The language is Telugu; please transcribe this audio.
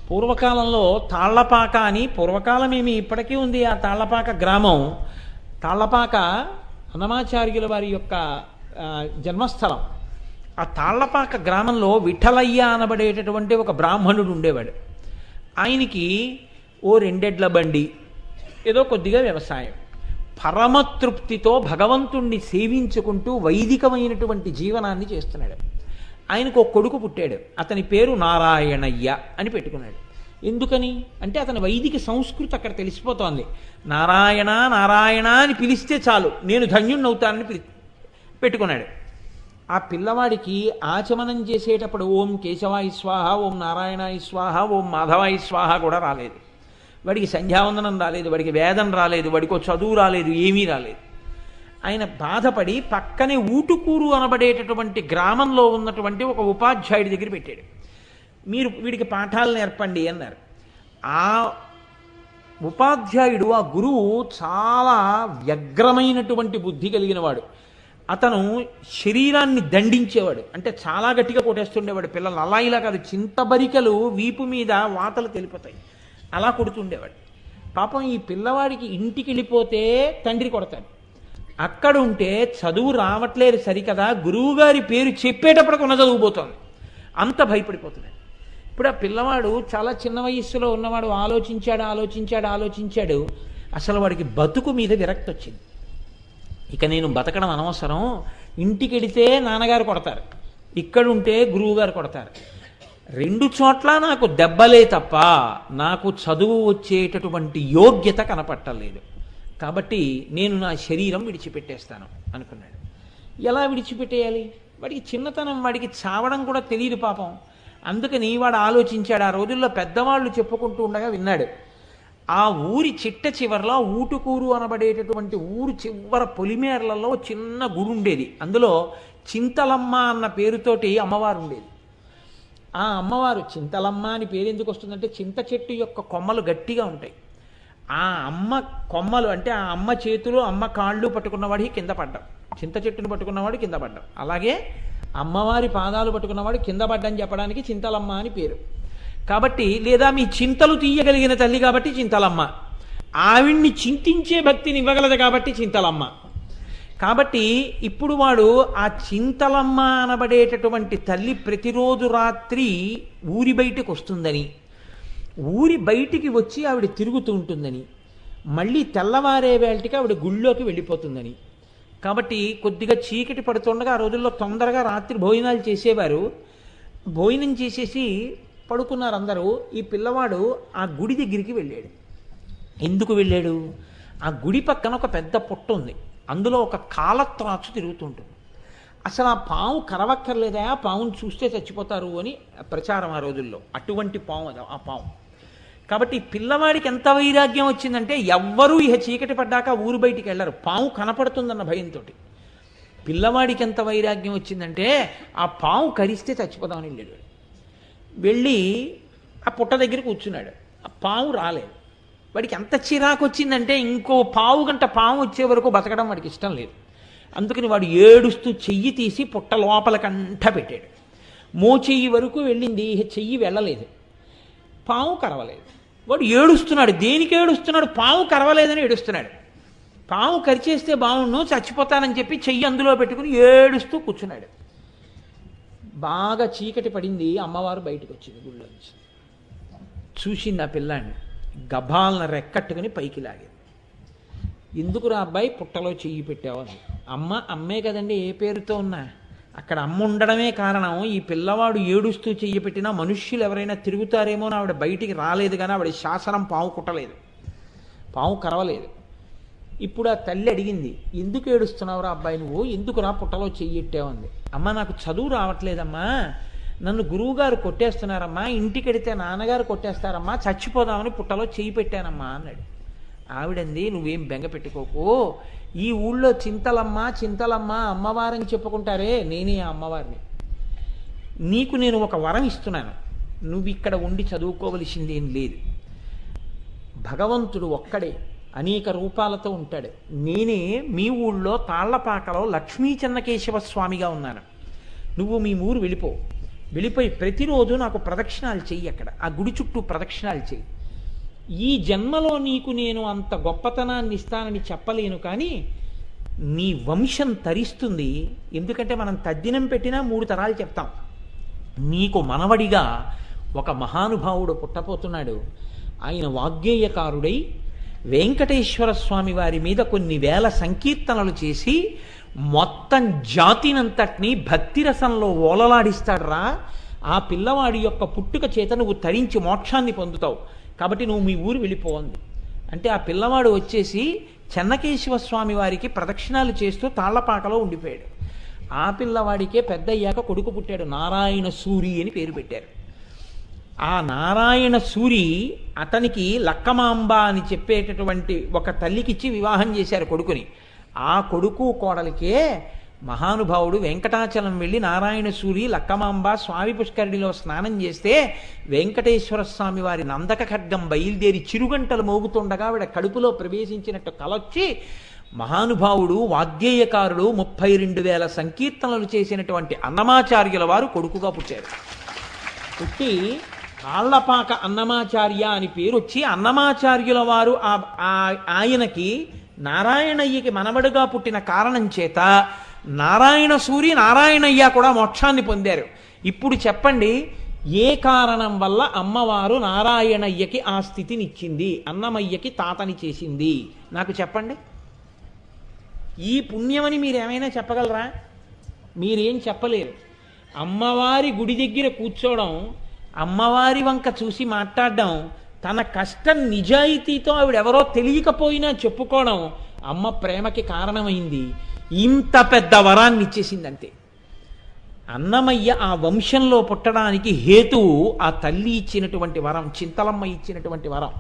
పూర్వకాలంలో తాళ్లపాక అని, పూర్వకాలమేమి ఇప్పటికీ ఉంది ఆ తాళ్లపాక గ్రామం. తాళ్లపాక అన్నమాచార్యుల వారి యొక్క జన్మస్థలం. ఆ తాళ్లపాక గ్రామంలో విఠలయ్య అనబడేటటువంటి ఒక బ్రాహ్మణుడు ఉండేవాడు. ఆయనకి ఓ రెండెడ్ల బండి, ఏదో కొద్దిగా వ్యవసాయం. పరమతృప్తితో భగవంతుణ్ణి సేవించుకుంటూ వైదికమైనటువంటి జీవనాన్ని చేస్తున్నాడు. ఆయనకు ఒక కొడుకు పుట్టాడు. అతని పేరు నారాయణయ్య అని పెట్టుకున్నాడు. ఎందుకని అంటే అతని వైదిక సంస్కృతి అక్కడ తెలిసిపోతోంది. నారాయణ నారాయణ అని పిలిస్తే చాలు, నేను ధన్యుణ్ణవుతానని పెట్టుకున్నాడు. ఆ పిల్లవాడికి ఆచమనం చేసేటప్పుడు ఓం కేశవాయ స్వాహ, ఓం నారాయణాయ స్వాహ, ఓం మాధవాయ స్వాహ కూడా రాలేదు. వాడికి సంధ్యావందనం రాలేదు, వాడికి వేదం రాలేదు, వాడికి చదువు రాలేదు, ఏమీ రాలేదు. ఆయన బాధపడి పక్కనే ఊటుకూరు అనబడేటటువంటి గ్రామంలో ఉన్నటువంటి ఒక ఉపాధ్యాయుడి దగ్గర పెట్టాడు. మీరు వీడికి పాఠాలు నేర్పండి అన్నారు. ఆ ఉపాధ్యాయుడు, ఆ గురువు చాలా వ్యగ్రమైనటువంటి బుద్ధి కలిగిన వాడు. అతను శరీరాన్ని దండించేవాడు, అంటే చాలా గట్టిగా కొట్టేస్తుండేవాడు పిల్లలు. అలా ఇలా కాదు, చింతబరికలు వీపు మీద వాతలు తెలిపోతాయి, అలా కొడుతుండేవాడు. పాపం ఈ పిల్లవాడికి ఇంటికి వెళ్ళిపోతే తండ్రి కొడతాడు, అక్కడ ఉంటే చదువు రావట్లేదు సరికదా, గురువుగారి పేరు చెప్పేటప్పటికి ఉన్న చదువుపోతుంది, అంత భయపడిపోతున్నాడు. ఇప్పుడు ఆ పిల్లవాడు చాలా చిన్న వయస్సులో ఉన్నవాడు ఆలోచించాడు. అసలు వాడికి బతుకు మీద విరక్తి వచ్చింది. ఇక నేను బతకడం అనవసరం, ఇంటికి వెడితే నాన్నగారు కొడతారు, ఇక్కడుంటే గురువుగారు కొడతారు, రెండు చోట్ల నాకు దెబ్బలే తప్ప నాకు చదువు వచ్చేటటువంటి యోగ్యత కనపట్టలేదు, కాబట్టి నేను నా శరీరం విడిచిపెట్టేస్తాను అనుకున్నాడు. ఎలా విడిచిపెట్టేయాలి? వాడికి చిన్నతనం, వాడికి చావడం కూడా తెలియదు పాపం. అందుకని వాడు ఆలోచించాడు. ఆ రోజుల్లో పెద్దవాళ్ళు చెప్పుకుంటూ ఉండగా విన్నాడు. ఆ ఊరి చిట్ట చివరిలో ఊటుకూరు అనబడేటటువంటి ఊరు చివర పొలిమేరలలో చిన్న గుడి ఉండేది. అందులో చింతలమ్మ అన్న పేరుతోటి అమ్మవారు ఉండేది. ఆ అమ్మవారు చింతలమ్మ అని పేరు ఎందుకు వస్తుందంటే చింత చెట్టు యొక్క కొమ్మలు గట్టిగా ఉంటాయి. ఆ అమ్మ కొమ్మలు అంటే ఆ అమ్మ చేతులు అమ్మ కాళ్ళు పట్టుకున్నవాడికి కింద పడ్డాం, చింత చెట్టును పట్టుకున్నవాడు కింద పడ్డాం. అలాగే అమ్మవారి పాదాలు పట్టుకున్నవాడు కింద పడ్డని చెప్పడానికి చింతలమ్మ అని పేరు. కాబట్టి లేదా మీ చింతలు తీయగలిగిన తల్లి కాబట్టి చింతలమ్మ, ఆవిడ్ని చింతించే భక్తిని ఇవ్వగలదు కాబట్టి చింతలమ్మ. కాబట్టి ఇప్పుడు వాడు ఆ చింతలమ్మ అనబడేటటువంటి తల్లి ప్రతిరోజు రాత్రి ఊరి బయటకు వస్తుందని, ఊరి బయటికి వచ్చి ఆవిడ తిరుగుతూ ఉంటుందని, మళ్ళీ తెల్లవారే వేళటికి ఆవిడ గుళ్ళోకి వెళ్ళిపోతుందని. కాబట్టి కొద్దిగా చీకటి పడుతుండగా ఆ రోజుల్లో తొందరగా రాత్రి భోజనాలు చేసేవారు. భోజనం చేసేసి పడుకున్నారు అందరూ. ఈ పిల్లవాడు ఆ గుడి దగ్గరికి వెళ్ళాడు. ఎందుకు వెళ్ళాడు? ఆ గుడి పక్కన ఒక పెద్ద పుట్ట ఉంది, అందులో ఒక కాలత్రాచు తిరుగుతుంటుంది. అసలు ఆ పాము కరవక్కర్లేదా, ఆ పాముని చూస్తే చచ్చిపోతారు అని ప్రచారం ఆ రోజుల్లో. అటువంటి పాము అది, ఆ పాము. కాబట్టి పిల్లవాడికి ఎంత వైరాగ్యం వచ్చిందంటే ఎవ్వరూ ఇహ చీకటి పడ్డాక ఊరు బయటికి వెళ్ళరు, పాము కనపడుతుందన్న భయంతో. పిల్లవాడికి ఎంత వైరాగ్యం వచ్చిందంటే ఆ పాము కరిస్తే చచ్చిపోదామని వెళ్ళాడు. వెళ్ళి ఆ పుట్ట దగ్గర కూర్చున్నాడు. ఆ పాము రాలేదు. వాడికి ఎంత చిరాకు వచ్చిందంటే ఇంకో పావు గంట పాము వచ్చే వరకు బతకడం వాడికి ఇష్టం లేదు. అందుకని వాడు ఏడుస్తూ చెయ్యి తీసి పుట్ట లోపలకంట పెట్టాడు. మోచెయ్యి వరకు వెళ్ళింది, చెయ్యి వెళ్ళలేదు, పాము కరవలేదు. వాడు ఏడుస్తున్నాడు. దేనికి ఏడుస్తున్నాడు? పాము కరవలేదని ఏడుస్తున్నాడు. పాము కరిచేస్తే బాగుండు, చచ్చిపోతానని చెప్పి చెయ్యి అందులో పెట్టుకుని ఏడుస్తూ కూర్చున్నాడు. బాగా చీకటి పడింది. అమ్మవారు బయటకు వచ్చింది గుళ్ళోంచి. చూసింది ఆ పిల్లాన్ని, గభాలను రెక్కట్టుకుని పైకి లాగింది. ఎందుకురా అబ్బాయి పుట్టలో చెయ్యి పెట్టావు అని. అమ్మే కదండి, ఏ పేరుతో ఉన్నా అక్కడ అమ్మ ఉండడమే కారణం. ఈ పిల్లవాడు ఏడుస్తూ చెయ్యి పెట్టినా మనుష్యులు ఎవరైనా తిరుగుతారేమో అని ఆవిడ బయటికి రాలేదు, కానీ ఆవిడ శాసనం పాము కుట్టలేదు, పాము కరవలేదు. ఇప్పుడు ఆ తల్లి అడిగింది, ఎందుకు ఏడుస్తున్నావురా అబ్బాయి నువ్వు, ఎందుకురా పుట్టలో చెయ్యెట్టావు అంది. అమ్మ నాకు చదువు రావట్లేదమ్మా, నన్ను గురువుగారు కొట్టేస్తున్నారమ్మా, ఇంటికి వెడితే నాన్నగారు కొట్టేస్తారమ్మా, చచ్చిపోదామని పుట్టలో చెయ్యి పెట్టానమ్మా అన్నాడు. ఆవిడంది, నువ్వేం బెంగ పెట్టుకోకు, ఈ ఊళ్ళో చింతలమ్మ అమ్మవారని చెప్పుకుంటారే, నేనే ఆ అమ్మవారిని. నీకు నేను ఒక వరం ఇస్తున్నాను, నువ్వు ఇక్కడ ఉండి చదువుకోవలసింది ఏం లేదు. భగవంతుడు ఒక్కడే అనేక రూపాలతో ఉంటాడు. నేనే మీ ఊళ్ళో తాళ్లపాకలో లక్ష్మీ చెన్నకేశవ స్వామిగా ఉన్నాను. నువ్వు మీ ఊరు వెళ్ళిపో, వెళ్ళిపోయి ప్రతిరోజు నాకు ప్రదక్షిణాలు చెయ్యి, అక్కడ ఆ గుడి చుట్టూ ప్రదక్షిణాలు చెయ్యి. ఈ జన్మలో నీకు నేను అంత గొప్పతనాన్ని ఇస్తానని చెప్పలేను, కానీ నీ వంశం తరిస్తుంది. ఎందుకంటే మనం తద్దినం పెట్టినా 3 తరాలు చెప్తాం. నీకు మనవడిగా ఒక మహానుభావుడు పుట్టపోతున్నాడు. ఆయన వాగ్గేయకారుడై వెంకటేశ్వర స్వామి వారి మీద కొన్ని వేల సంకీర్తనలు చేసి మొత్తం జాతినంతటినీ భక్తి రసంలో ఓలలాడిస్తాడురా. ఆ పిల్లవాడి యొక్క పుట్టుక చేత నువ్వు తరించి మోక్షాన్ని పొందుతావు, కాబట్టి నువ్వు మీ ఊరు వెళ్ళిపోవంది. అంటే ఆ పిల్లవాడు వచ్చేసి చెన్నకేశవ స్వామి వారికి ప్రదక్షిణాలు చేస్తూ తాళ్లపాకలో ఉండిపోయాడు. ఆ పిల్లవాడికే పెద్ద అయ్యాక కొడుకు పుట్టాడు, నారాయణ సూరి అని పేరు పెట్టారు. ఆ నారాయణ సూరి అతనికి లక్కమాంబ అని చెప్పేటటువంటి ఒక తల్లికిచ్చి వివాహం చేశారు కొడుకుని. ఆ కొడుకు కోడలికే మహానుభావుడు వెంకటాచలం వెళ్ళి నారాయణ సూరి లక్కమాంబ స్వామి పుష్కరిణిలో స్నానం చేస్తే వెంకటేశ్వర స్వామి వారి నందక ఖడ్గం బయలుదేరి చిరుగంటలు మోగుతుండగా ఆవిడ కడుపులో ప్రవేశించినట్టు కలొచ్చి మహానుభావుడు వాగ్గేయకారుడు 32,000 సంకీర్తనలు చేసినటువంటి అన్నమాచార్యుల వారు కొడుకుగా పుట్టారు. పుట్టి కాళ్లపాక అన్నమాచార్య అని పేరు వచ్చి అన్నమాచార్యుల వారు ఆయనకి నారాయణయ్యకి మనవడుగా పుట్టిన కారణం చేత నారాయణ సూరి నారాయణయ్య కూడా మోక్షాన్ని పొందారు. ఇప్పుడు చెప్పండి, ఏ కారణం వల్ల అమ్మవారు నారాయణయ్యకి ఆ స్థితినిచ్చింది, అన్నమయ్యకి తాతని చేసింది? నాకు చెప్పండి. ఈ పుణ్యమని మీరేమైనా చెప్పగలరా? మీరేం చెప్పలేరు. అమ్మవారి గుడి దగ్గర కూర్చోవడం, అమ్మవారి వంక చూసి మాట్లాడడం, తన కష్టం నిజాయితీతో ఆవిడెవరో తెలియకపోయినా చెప్పుకోవడం అమ్మ ప్రేమకి కారణమైంది. ఇంత పెద్ద వరాన్ని ఇచ్చేసిందంతే. అన్నమయ్య ఆ వంశంలో పుట్టడానికి హేతువు ఆ తల్లి ఇచ్చినటువంటి వరం, చింతలమ్మ ఇచ్చినటువంటి వరం.